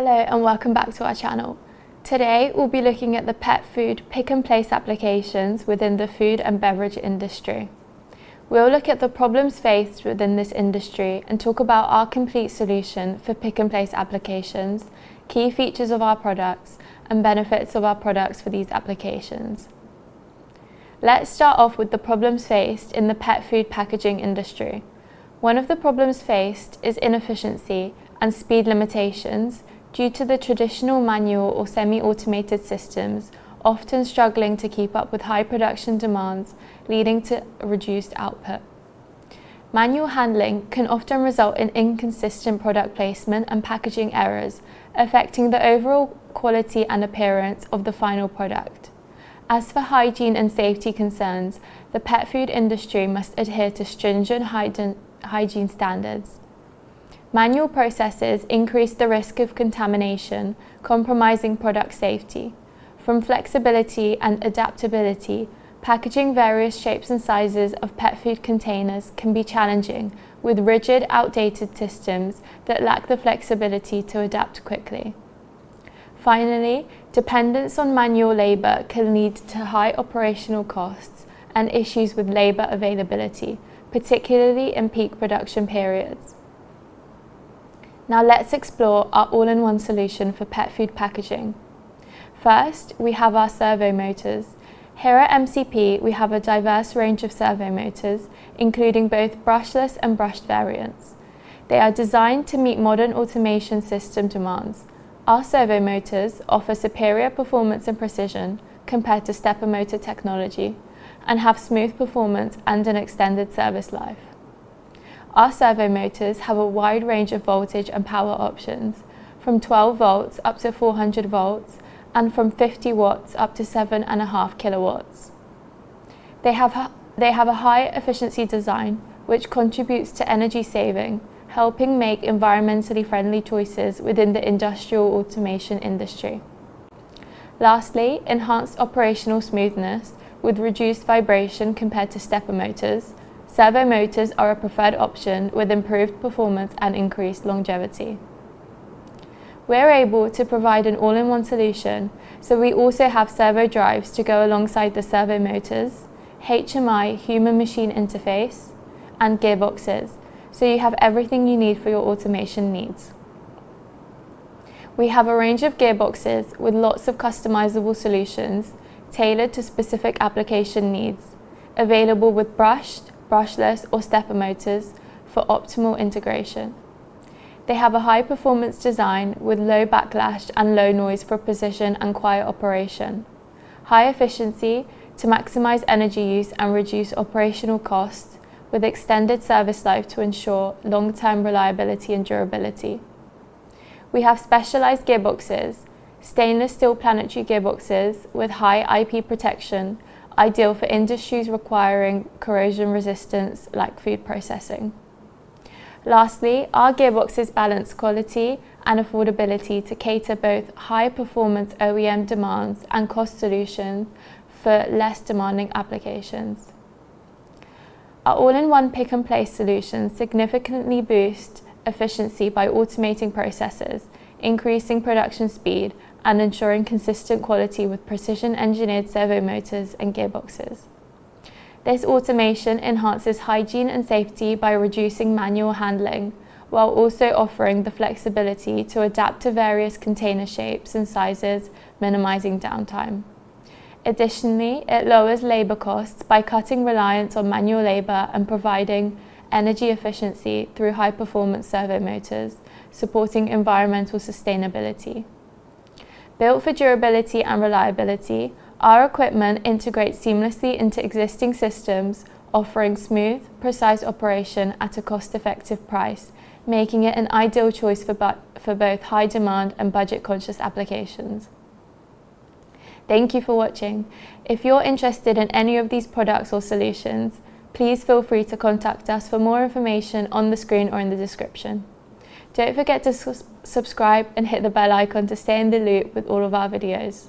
Hello and welcome back to our channel. Today we'll be looking at the pet food pick and place applications within the food and beverage industry. We'll look at the problems faced within this industry and talk about our complete solution for pick and place applications, key features of our products and benefits of our products for these applications. Let's start off with the problems faced in the pet food packaging industry. One of the problems faced is inefficiency and speed limitations due to the traditional manual or semi-automated systems often struggling to keep up with high production demands, leading to reduced output. Manual handling can often result in inconsistent product placement and packaging errors, affecting the overall quality and appearance of the final product. As for hygiene and safety concerns, the pet food industry must adhere to stringent hygiene standards. Manual processes increase the risk of contamination, compromising product safety. From flexibility and adaptability, packaging various shapes and sizes of pet food containers can be challenging, with rigid, outdated systems that lack the flexibility to adapt quickly. Finally, dependence on manual labour can lead to high operational costs and issues with labour availability, particularly in peak production periods. Now let's explore our all-in-one solution for pet food packaging. First, we have our servo motors. Here at MCP, we have a diverse range of servo motors, including both brushless and brushed variants. They are designed to meet modern automation system demands. Our servo motors offer superior performance and precision compared to stepper motor technology and have smooth performance and an extended service life. Our servo motors have a wide range of voltage and power options, from 12 volts up to 400 volts and from 50 watts up to 7.5 kilowatts. They have a high efficiency design which contributes to energy saving, helping make environmentally friendly choices within the industrial automation industry. Lastly, enhanced operational smoothness with reduced vibration compared to stepper motors. Servo motors are a preferred option with improved performance and increased longevity. We're able to provide an all-in-one solution, so we also have servo drives to go alongside the servo motors, HMI human-machine interface, and gearboxes, so you have everything you need for your automation needs. We have a range of gearboxes with lots of customizable solutions tailored to specific application needs, available with brushed, brushless or stepper motors for optimal integration. They have a high performance design with low backlash and low noise for precision and quiet operation, high efficiency to maximize energy use and reduce operational costs, with extended service life to ensure long-term reliability and durability. We have specialized gearboxes, stainless steel planetary gearboxes with high IP protection, ideal for industries requiring corrosion resistance like food processing. Lastly, our gearboxes balance quality and affordability to cater both high performance OEM demands and cost solutions for less demanding applications. Our all-in-one pick and place solutions significantly boost efficiency by automating processes, increasing production speed and ensuring consistent quality with precision engineered servo motors and gearboxes. This automation enhances hygiene and safety by reducing manual handling, while also offering the flexibility to adapt to various container shapes and sizes, minimizing downtime. Additionally, it lowers labor costs by cutting reliance on manual labor and providing energy efficiency through high-performance servo motors, supporting environmental sustainability. Built for durability and reliability, our equipment integrates seamlessly into existing systems, offering smooth, precise operation at a cost-effective price, making it an ideal choice for both high-demand and budget-conscious applications. Thank you for watching. If you're interested in any of these products or solutions, please feel free to contact us for more information on the screen or in the description. Don't forget to subscribe and hit the bell icon to stay in the loop with all of our videos.